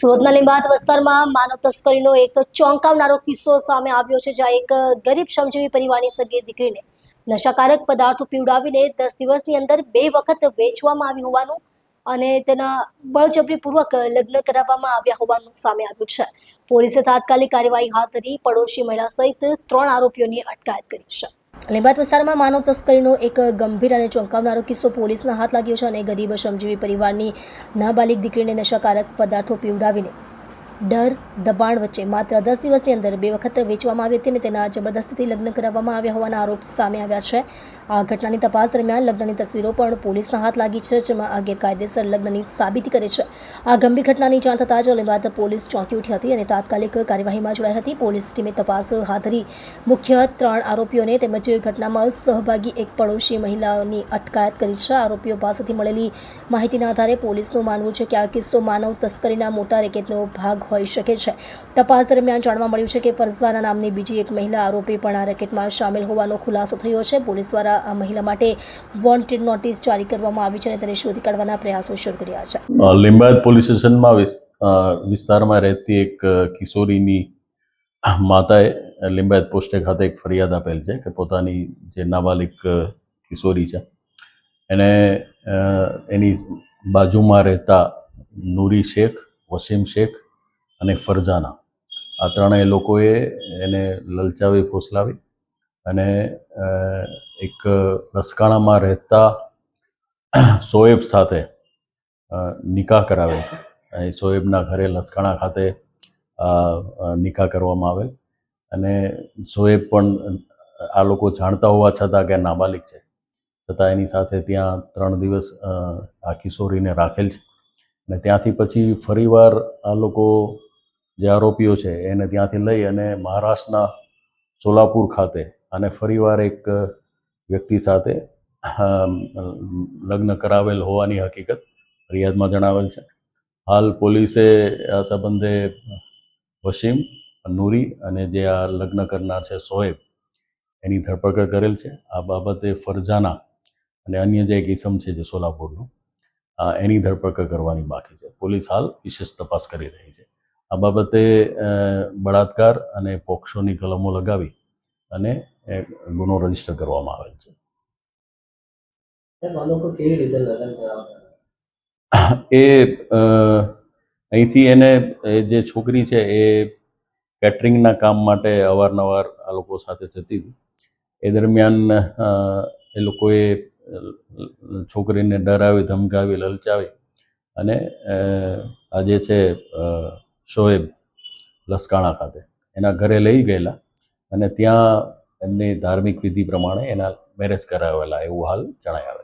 સુરતના લીંબાયત વિસ્તારમાં માનવ તસ્કરીનો એક ચોંકાવનારો કિસ્સો સામે આવ્યો છે, જ્યાં એક ગરીબ શ્રમજીવી પરિવારની સગીર દીકરીને નશાકારક પદાર્થો પીવડાવીને 10 દિવસની અંદર 2 વખત વેચવામાં આવી હોવાનું અને તેના બળજબરીપૂર્વક લગ્ન કરાવવામાં આવ્યા હોવાનું સામે આવ્યું છે. પોલીસે તાત્કાલિક કાર્યવાહી હાથ ધરી પડોશી મહિલા સહિત 3 આરોપીઓની અટકાયત કરી છે. લીંબાયત વિસ્તારમાં માનવ તસ્કરીનો એક ગંભીર અને ચોંકાવનારો કિસ્સો પોલીસના હાથ લાગ્યો છે અને ગરીબ શ્રમજીવી પરિવારની નાબાલિગ દીકરીને નશાકારક પદાર્થો પીવડાવીને ડર દબાણ વચ્ચે માત્ર 10 દિવસની અંદર 2 વખત વેચવામાં આવી હતી અને તેના જબરદસ્તીથી લગ્ન કરાવવામાં આવ્યા હોવાના આરોપ સામે આવ્યા છે. આ ઘટનાની તપાસ દરમિયાન લગ્નની તસવીરો પણ પોલીસના હાથ લાગી છે, જેમાં આ ગેરકાયદેસર લગ્નની સાબિતી કરે છે. આ ગંભીર ઘટનાની જાણ થતાં જ લીંબાયત પોલીસ ચોંકી ઉઠી હતી અને તાત્કાલિક કાર્યવાહીમાં જોડાઈ હતી. પોલીસ ટીમે તપાસ હાથ ધરી મુખ્ય 3 આરોપીઓને તેમજ ઘટનામાં સહભાગી એક પડોશી મહિલાઓની અટકાયત કરી છે. આરોપીઓ પાસેથી મળેલી માહિતીના આધારે પોલીસનું માનવું છે કે આ કિસ્સો માનવ તસ્કરીના મોટા રેકેટનો ભાગ હોઈ શકે છે. તપાસ દરમિયાન જાણવા મળ્યું છે કે ફરઝાના નામની બીજી એક મહિલા આરોપી પણ આ રેકેટમાં સામેલ હોવાનો ખુલાસો થયો છે. પોલીસ દ્વારા આ મહિલા માટે વોન્ટેડ નોટિસ જારી કરવામાં આવી છે અને તેને શોધી કાઢવાના પ્રયાસો શરૂ કર્યા છે. લીંબાયત પોલીસ સ્ટેશનમાં વિસ્તારમાં રહેતી એક કિશોરીની માતાએ લીંબાયત પોસ્ટે ખાતે એક ફરિયાદ આપેલ છે કે પોતાની જે નાબાલિગ કિશોરી છે એને એની બાજુમાં રહેતા નૂરી શેખ, વસીમ શેખ અને ફરઝાના આ ત્રણેય લોકોએ એને લલચાવી ફોસલાવી અને એક લસકાણામાં રહેતા શોએબ સાથે નિકાહ કરાવે છે. એ શોએબના ઘરે લસકાણા ખાતે નિકાહ કરવામાં આવેલ અને શોએબ પણ આ લોકો જાણતા હોવા છતાં કે નાબાલિગ છે છતાં એની સાથે ત્યાં 3 દિવસ આ કિશોરીને રાખેલ છે અને ત્યાંથી પછી ફરીવાર આ લોકો જે આરોપીઓ છે એને ત્યાંથી લઈ અને મહારાષ્ટ્રના સોલાપુર ખાતે અને ફરીવાર એક વ્યક્તિ સાથે લગ્ન કરાવેલ હોવાની હકીકત ફરિયાદમાં જણાવેલ છે. હાલ પોલીસે આ સંબંધે વસીમ, નૂરી અને જે આ લગ્ન કરનાર છે શોએબ એની ધરપકડ કરેલ છે. આ બાબતે ફરઝાના અને અન્ય જે એક ઇસમ છે જે સોલાપુરનું એની ધરપકડ કરવાની બાકી છે. પોલીસ હાલ વિશેષ તપાસ કરી રહી છે. આ બાબતે બળાત્કાર અને પોક્સોની કલમો લગાવી અને ગુનો રજીસ્ટર કરવામાં આવેલ છે. એ અહીંથી એને જે છોકરી છે એ કેટરિંગના કામ માટે અવારનવાર આ લોકો સાથે જતી હતી. એ દરમિયાન એ લોકોએ છોકરીને ડરાવી, ધમકાવી, લલચાવી અને આ જે છે શોએબ લસકાણા ખાતે એના ઘરે લઈ ગયેલા અને ત્યાં એમની ધાર્મિક વિધિ પ્રમાણે એના મેરેજ કરાવેલા એવું હાલ જણાય આવે છે.